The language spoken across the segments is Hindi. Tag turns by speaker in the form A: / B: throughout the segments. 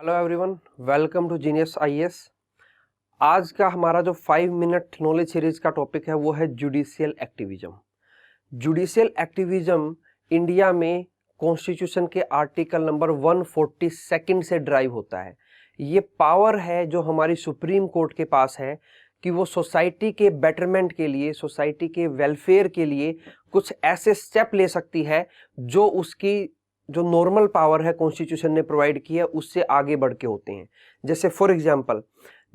A: Hello everyone, welcome to genius IAS. आज का हमारा जो 5 मिनट नॉलेज सीरीज का टॉपिक है वो है judicial activism. Judicial activism India में कॉन्स्टिट्यूशन के आर्टिकल नंबर 142 से ड्राइव होता है। ये पावर है जो हमारी सुप्रीम कोर्ट के पास है कि वो सोसाइटी के बेटरमेंट के लिए, सोसाइटी के वेलफेयर के लिए कुछ ऐसे स्टेप ले सकती है जो उसकी जो नॉर्मल पावर है कॉन्स्टिट्यूशन ने प्रोवाइड की है उससे आगे बढ़ के होते हैं। जैसे फॉर एग्जांपल,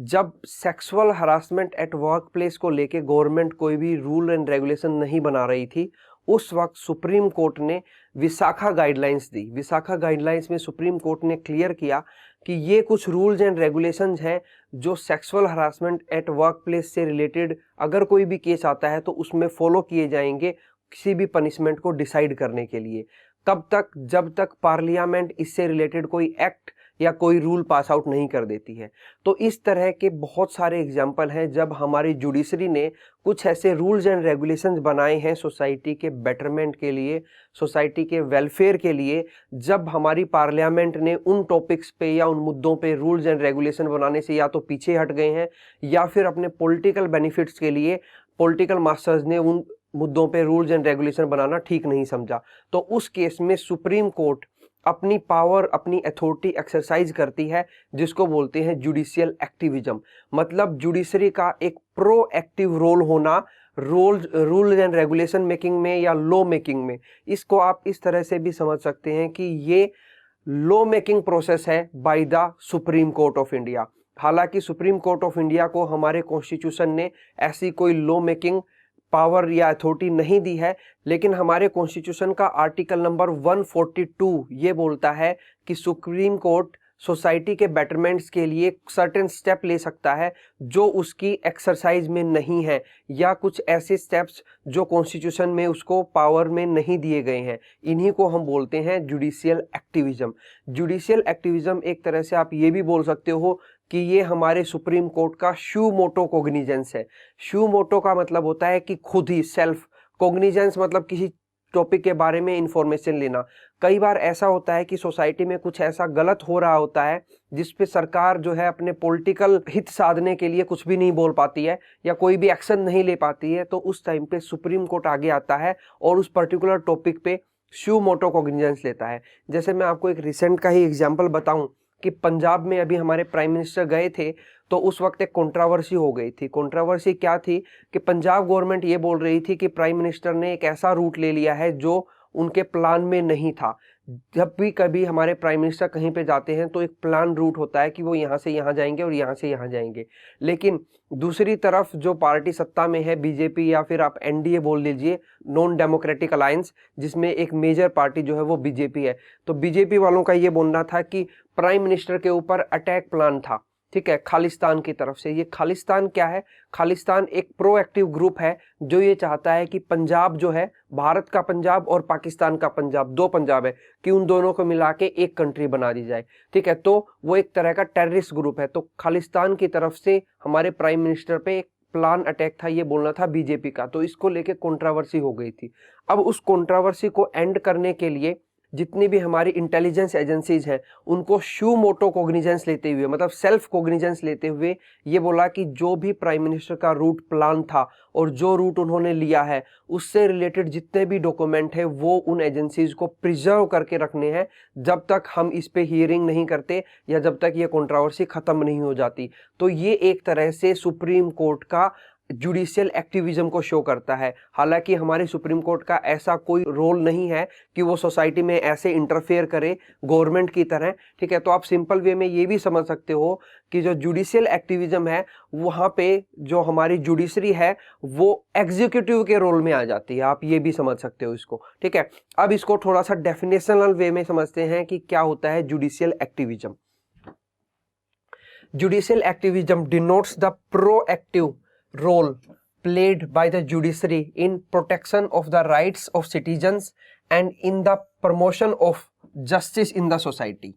A: जब sexual harassment at work place को लेके गवर्नमेंट कोई भी रूल एंड रेगुलेशन नहीं बना रही थी, उस वक्त सुप्रीम कोर्ट ने विसाखा गाइडलाइंस दी। विसाखा गाइडलाइंस में सुप्रीम कोर्ट ने क्लियर किया कि ये कुछ रूल्स एंड रेगुलेशंस हैं जो sexual harassment at work place से रिलेटेड अगर कोई भी केस आता है तो उसमें फॉलो किए जाएंगे किसी भी पनिशमेंट को डिसाइड करने के लिए। तब तक जब तक पार्लियामेंट इससे रिलेटेड कोई एक्ट या कोई रूल पास आउट नहीं कर देती है। तो इस तरह के बहुत सारे एग्जाम्पल हैं जब हमारी जुडिशरी ने कुछ ऐसे रूल्स एंड रेगुलेशंस बनाए हैं सोसाइटी के बेटरमेंट के लिए, सोसाइटी के वेलफेयर के लिए। जब हमारी पार्लियामेंट ने उन टॉपिक्स पे या उन मुद्दों पे रूल्स एंड रेगुलेशन बनाने से या तो पीछे हट गए हैं या फिर अपने पॉलिटिकल बेनिफिट्स के लिए पॉलिटिकल मास्टर्स ने उन मुद्दों पे रूल्स एंड रेगुलेशन बनाना ठीक नहीं समझा, तो उस केस में सुप्रीम कोर्ट अपनी पावर, अपनी अथॉरिटी एक्सरसाइज करती है जिसको बोलते हैं जुडिशियल एक्टिविज्म। मतलब जुडिशरी का एक प्रोएक्टिव रोल होना रूल एंड रेगुलेशन मेकिंग में या लॉ मेकिंग में। इसको आप इस तरह से भी समझ सकते हैं कि ये लॉ मेकिंग प्रोसेस है by the supreme court of India. हालांकि सुप्रीम कोर्ट ऑफ इंडिया को हमारे कॉन्स्टिट्यूशन ने ऐसी कोई लॉ मेकिंग पावर या अथॉरिटी नहीं दी है, लेकिन हमारे कॉन्स्टिट्यूशन का आर्टिकल नंबर 142 ये बोलता है कि सुप्रीम कोर्ट सोसाइटी के बेटरमेंट्स के लिए सर्टेन स्टेप ले सकता है जो उसकी एक्सरसाइज में नहीं है, या कुछ ऐसे स्टेप्स जो कॉन्स्टिट्यूशन में उसको पावर में नहीं दिए गए हैं। इन्हीं को हम बोलते हैं जुडिशियल एक्टिविज्म। जुडिशियल एक्टिविज्म एक तरह से आप ये भी बोल सकते हो कि ये हमारे सुप्रीम कोर्ट का शू मोटो कोग्निजेंस है। शू मोटो का मतलब होता है कि खुद ही, सेल्फ। कोग्निजेंस मतलब किसी टॉपिक के बारे में इंफॉर्मेशन लेना। कई बार ऐसा होता है कि सोसाइटी में कुछ ऐसा गलत हो रहा होता है जिसपे सरकार जो है अपने पॉलिटिकल हित साधने के लिए कुछ भी नहीं बोल पाती है या कोई भी एक्शन नहीं ले पाती है, तो उस टाइम पे सुप्रीम कोर्ट आगे आता है और उस पर्टिकुलर टॉपिक पे शू मोटो कोग्निजेंस लेता है। जैसे मैं आपको एक रिसेंट का ही एग्जाम्पल बताऊं कि पंजाब में अभी हमारे प्राइम मिनिस्टर गए थे तो उस वक्त एक कंट्रोवर्सी हो गई थी। कंट्रोवर्सी क्या थी कि पंजाब गवर्नमेंट ये बोल रही थी कि प्राइम मिनिस्टर ने एक ऐसा रूट ले लिया है जो उनके प्लान में नहीं था। जब भी कभी हमारे प्राइम मिनिस्टर कहीं पे जाते हैं तो एक प्लान रूट होता है कि वो यहाँ से यहाँ जाएंगे और यहाँ से यहाँ जाएंगे, लेकिन दूसरी तरफ जो पार्टी सत्ता में है, बीजेपी या फिर आप एनडीए बोल लीजिए, नॉन डेमोक्रेटिक अलायंस, जिसमें एक मेजर पार्टी जो है वो बीजेपी है, तो बीजेपी वालों का ये बोलना था कि प्राइम मिनिस्टर के ऊपर अटैक प्लान था, ठीक है, खालिस्तान की तरफ से। ये खालिस्तान क्या है? खालिस्तान एक प्रोएक्टिव ग्रुप है जो ये चाहता है कि पंजाब जो है, भारत का पंजाब और पाकिस्तान का पंजाब, दो पंजाब है, कि उन दोनों को मिला के एक कंट्री बना दी जाए, ठीक है। तो वो एक तरह का टेररिस्ट ग्रुप है। तो खालिस्तान की तरफ से हमारे प्राइम मिनिस्टर पे एक प्लान अटैक था, ये बोलना था बीजेपी का, तो इसको लेके कंट्रोवर्सी हो गई थी। अब उस कंट्रोवर्सी को एंड करने के लिए जितनी भी हमारी इंटेलिजेंस एजेंसीज हैं उनको शू मोटो कोग्निजेंस लेते हुए, मतलब सेल्फ कोग्निजेंस लेते हुए, ये बोला कि जो भी प्राइम मिनिस्टर का रूट प्लान था और जो रूट उन्होंने लिया है उससे रिलेटेड जितने भी डॉक्यूमेंट है वो उन एजेंसीज को प्रिजर्व करके रखने हैं जब तक हम इस पे हियरिंग नहीं करते या जब तक ये कंट्रोवर्सी खत्म नहीं हो जाती। तो ये एक तरह से सुप्रीम कोर्ट का जुडिशियल एक्टिविज्म को शो करता है। हालांकि हमारे सुप्रीम कोर्ट का ऐसा कोई रोल नहीं है कि वो सोसाइटी में ऐसे इंटरफेयर करे गवर्नमेंट की तरह, ठीक है। तो आप सिंपल वे में ये भी समझ सकते हो कि जो जुडिशियल एक्टिविज्म है वहां पे जो हमारी जुडिशरी है वो एग्जीक्यूटिव के रोल में आ जाती है। आप ये भी समझ सकते हो इसको, ठीक है। अब इसको थोड़ा सा डेफिनेशनल वे में समझते हैं कि क्या होता है judicial activism. Judicial activism denotes the proactive role played by the judiciary in protection of the rights of citizens and in the promotion of justice in the society.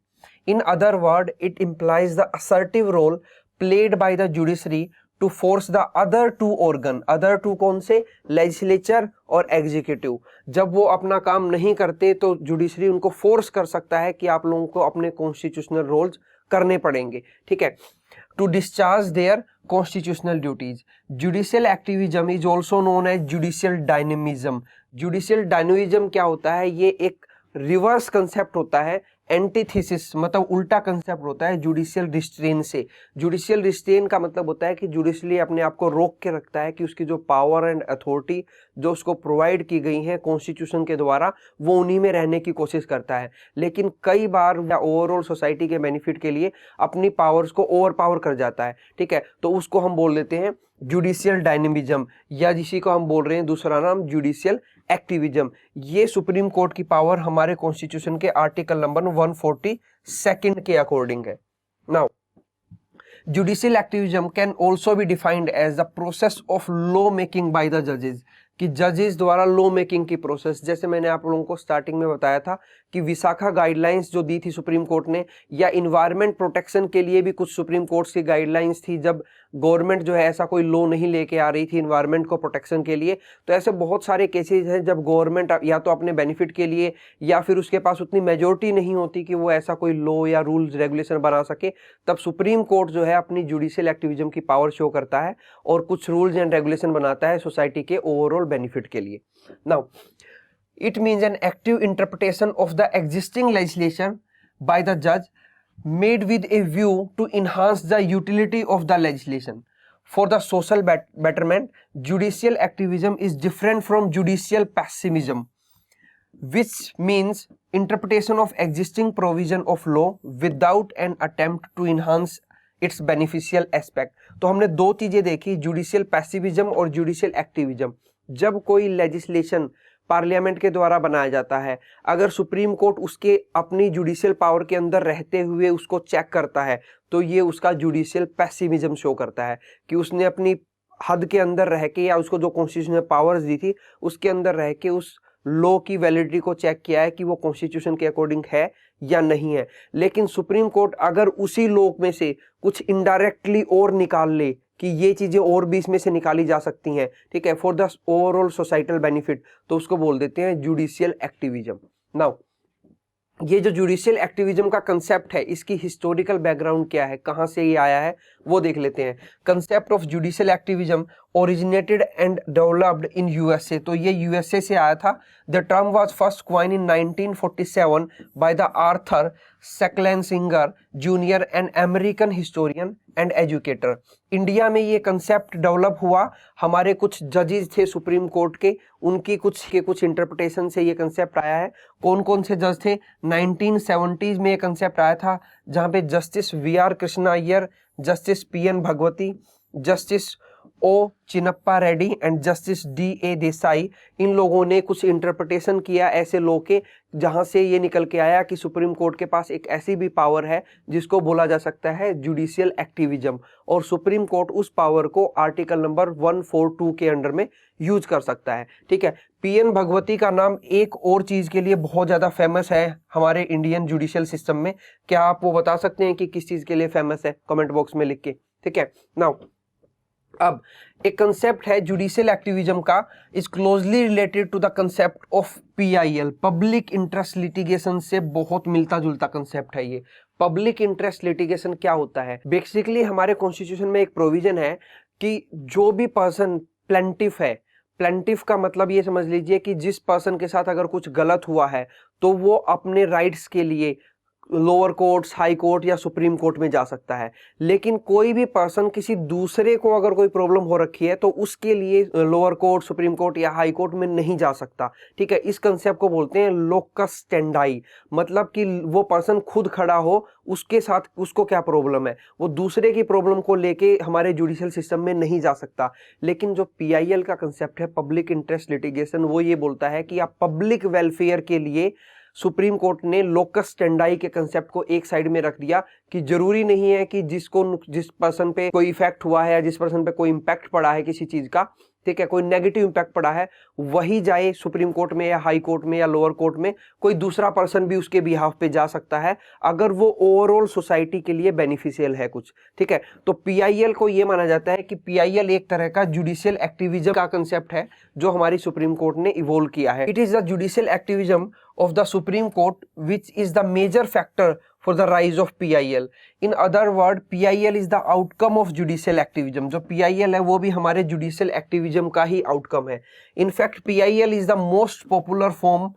A: In other words, it implies the assertive role played by the judiciary to force the other two organ, other two कौन से? लेजिस्लेचर और एग्जीक्यूटिव। जब वो अपना काम नहीं करते तो जुडिशरी उनको फोर्स कर सकता है कि आप लोगों को अपने कॉन्स्टिट्यूशनल रोल्स करने पड़ेंगे, ठीक है, to discharge their constitutional duties. Judicial activism is also known as judicial dynamism. Judicial dynamism क्या होता है? ये एक रिवर्स कंसेप्ट होता है, एंटीथीसिस मतलब उल्टा कंसेप्ट होता है जुडिशियल रिस्ट्रेन से। जुडिशियल रिस्ट्रेन का मतलब होता है कि जुडिशली अपने आप को रोक के रखता है कि उसकी जो पावर एंड अथॉरिटी जो उसको प्रोवाइड की गई है कॉन्स्टिट्यूशन के द्वारा वो उन्हीं में रहने की कोशिश करता है, लेकिन कई बार या ओवरऑल सोसाइटी के बेनिफिट के लिए अपनी पावर्स को ओवर पावर कर जाता है, ठीक है, तो उसको हम बोल देते हैं जुडिशियल डायनेमिज्म, या जिसी को हम बोल रहे हैं दूसरा नाम जुडिशियल एक्टिविज्म। ये सुप्रीम कोर्ट की पावर हमारे कॉन्स्टिट्यूशन के आर्टिकल नंबर 142 के अकॉर्डिंग है। Now judicial activism can also be defined as the process of law making by the जजेस, कि जजेस द्वारा लॉ मेकिंग की प्रोसेस। जैसे मैंने आप लोगों को स्टार्टिंग में बताया था कि विशाखा गाइडलाइंस जो दी थी सुप्रीम कोर्ट ने, या इन्वायरमेंट प्रोटेक्शन के लिए भी कुछ सुप्रीम कोर्ट की गाइडलाइंस थी, जब गवर्नमेंट जो है ऐसा कोई लॉ नहीं लेके आ रही थी इन्वायरमेंट को प्रोटेक्शन के लिए। तो ऐसे बहुत सारे केसेस हैं जब गवर्नमेंट या तो अपने बेनिफिट के लिए या फिर उसके पास उतनी मेजोरिटी नहीं होती कि वो ऐसा कोई लॉ या रूल्स रेगुलेशन बना सके, तब सुप्रीम कोर्ट जो है अपनी जुडिशियल एक्टिविज्म की पावर शो करता है और कुछ रूल्स एंड रेगुलेशन बनाता है सोसाइटी के ओवरऑल बेनिफिट के लिए। Now it means an active interpretation of the existing legislation by the judge made with a view to enhance the utility of the legislation for the social betterment. Judicial activism is different from judicial pessimism, which means interpretation of existing provision of law without an attempt to enhance its beneficial aspect. तो हमने दो चीजें देखी, जुडिशियल पैसिविज्म और जुडिशियल एक्टिविज्म। जब कोई लेजिस्लेशन पार्लियामेंट के द्वारा बनाया जाता है, अगर सुप्रीम कोर्ट उसके अपनी जुडिशियल पावर के अंदर रहते हुए उसको चेक करता है, तो ये उसका जुडिशियल पैसिविज्म शो करता है कि उसने अपनी हद के अंदर रह के या उसको जो कॉन्स्टिट्यूशन ने पावर्स दी थी उसके अंदर रह के उस लॉ की वैलिडिटी को चेक किया है कि वो कॉन्स्टिट्यूशन के अकॉर्डिंग है या नहीं है। लेकिन सुप्रीम कोर्ट अगर उसी लॉ में से कुछ इनडायरेक्टली और निकाल ले कि ये चीजें और भी इसमें से निकाली जा सकती हैं, ठीक है, for the overall societal benefit, तो उसको बोल देते हैं जुडिशियल एक्टिविज्म। नाउ ये जो जुडिशियल एक्टिविज्म का कंसेप्ट है, इसकी हिस्टोरिकल बैकग्राउंड क्या है, कहां से ये आया है, वो देख लेते हैं। Concept of judicial activism originated and developed in USA, तो ये यूएसए से आया था। The term was first coin in 1947 by the Arthur Schlesinger junior, an American historian and educator. India में ये कंसेप्ट डेवलप हुआ, हमारे कुछ जजेस थे सुप्रीम कोर्ट के, उनकी कुछ इंटरप्रिटेशन से ये कंसेप्ट आया है। कौन कौन से जज थे? 1970s में ये कंसेप्ट आया था, जहां पे justice V R. Krishna Iyer, justice P N. Bhagwati, justice O Chinnappa Reddy and justice D A. Desai, इन लोगों ने कुछ इंटरप्रिटेशन किया ऐसे लॉ के, जहां से ये निकल के आया कि सुप्रीम कोर्ट के पास एक ऐसी भी पावर है जिसको बोला जा सकता है जुडिशियल एक्टिविज्म, और सुप्रीम कोर्ट उस पावर को आर्टिकल नंबर 142 के अंडर में यूज कर सकता है, ठीक है। पी.एन. भगवती का नाम एक और चीज के लिए बहुत ज्यादा फेमस है हमारे इंडियन जुडिशियल सिस्टम में, क्या आप वो बता सकते हैं कि किस चीज के लिए फेमस है? कमेंट बॉक्स में लिख के, ठीक है। नाउ अब एक कंसेप्ट है जुडिशियल एक्टिविज्म का, is closely related to the concept of PIL, public interest litigation से बहुत मिलता जुलता कंसेप्ट है ये। पब्लिक इंटरेस्ट लिटिगेशन क्या होता है? बेसिकली हमारे कॉन्स्टिट्यूशन में एक प्रोविजन है कि जो भी पर्सन प्लेंटिफ है, प्लेंटिफ का मतलब ये समझ लीजिए कि जिस पर्सन के साथ अगर कुछ गलत हुआ है तो वो अपने राइट्स के लिए लोअर कोर्ट्स, हाई कोर्ट या सुप्रीम कोर्ट में जा सकता है। लेकिन कोई भी पर्सन किसी दूसरे को अगर कोई प्रॉब्लम हो रखी है तो उसके लिए लोअर कोर्ट, सुप्रीम कोर्ट या हाई कोर्ट में नहीं जा सकता, ठीक है। इस कंसेप्ट को बोलते हैं लोकस स्टैंडाई, मतलब कि वो पर्सन खुद खड़ा हो, उसके साथ उसको क्या प्रॉब्लम है, वो दूसरे की प्रॉब्लम को लेके हमारे जुडिशियल सिस्टम में नहीं जा सकता। लेकिन जो पीआईएल का कंसेप्ट है, पब्लिक इंटरेस्ट लिटिगेशन, वो ये बोलता है कि आप पब्लिक वेलफेयर के लिए सुप्रीम कोर्ट ने लोकस स्टैंडाई के कंसेप्ट को एक साइड में रख दिया कि जरूरी नहीं है कि जिस पर्सन पे कोई इफेक्ट हुआ है या जिस पर्सन पे कोई इम्पैक्ट पड़ा है किसी चीज का, ठीक है, कोई नेगेटिव इम्पैक्ट पड़ा है, वही जाए सुप्रीम कोर्ट में या हाई कोर्ट में या लोअर कोर्ट में, कोई दूसरा पर्सन भी उसके बिहाफ पे जा सकता है अगर वो ओवरऑल सोसाइटी के लिए बेनिफिशियल है कुछ, ठीक है। तो पीआईएल को ये माना जाता है कि पीआईएल एक तरह का जुडिशियल एक्टिविज्म का कंसेप्ट है जो हमारी सुप्रीम कोर्ट ने इवोल्व किया है। It is the judicial activism of the Supreme Court, which is the major factor for the rise of PIL. In other word, PIL is the outcome of judicial activism. जो PIL है वो भी हमारे judicial activism का ही outcome है. In fact, PIL is the most popular form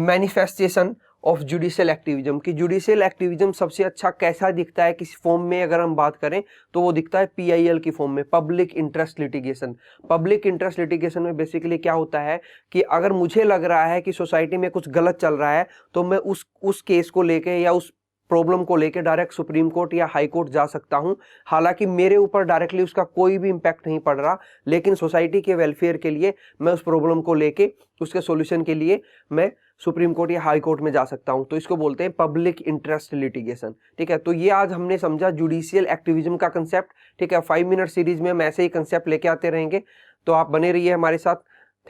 A: manifestation of judicial activism कि जुडिशियल एक्टिविज्म सबसे अच्छा कैसा दिखता है किसी फॉर्म में अगर हम बात करें तो वो दिखता है पीआईएल की फॉर्म में, public interest litigation. Public interest litigation में बेसिकली क्या होता है कि अगर मुझे लग रहा है कि सोसाइटी में कुछ गलत चल रहा है तो मैं उस केस को लेके या उस प्रॉब्लम को लेके डायरेक्ट सुप्रीम कोर्ट या हाई कोर्ट जा सकता हूं. हालांकि मेरे ऊपर डायरेक्टली उसका कोई भी इंपैक्ट नहीं पड़ रहा, लेकिन सोसाइटी के वेलफेयर के लिए मैं उस प्रॉब्लम को लेके उसके सॉल्यूशन के लिए मैं सुप्रीम कोर्ट या हाई कोर्ट में जा सकता हूं. तो इसको बोलते हैं पब्लिक इंटरेस्ट लिटिगेशन. ठीक है, तो ये आज हमने समझा जुडिशियल एक्टिविज्म का कंसेप्ट. ठीक है, 5 मिनट सीरीज में हम ऐसे ही कंसेप्ट लेके आते रहेंगे, तो आप बने रहिए हमारे साथ.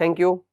A: Thank you.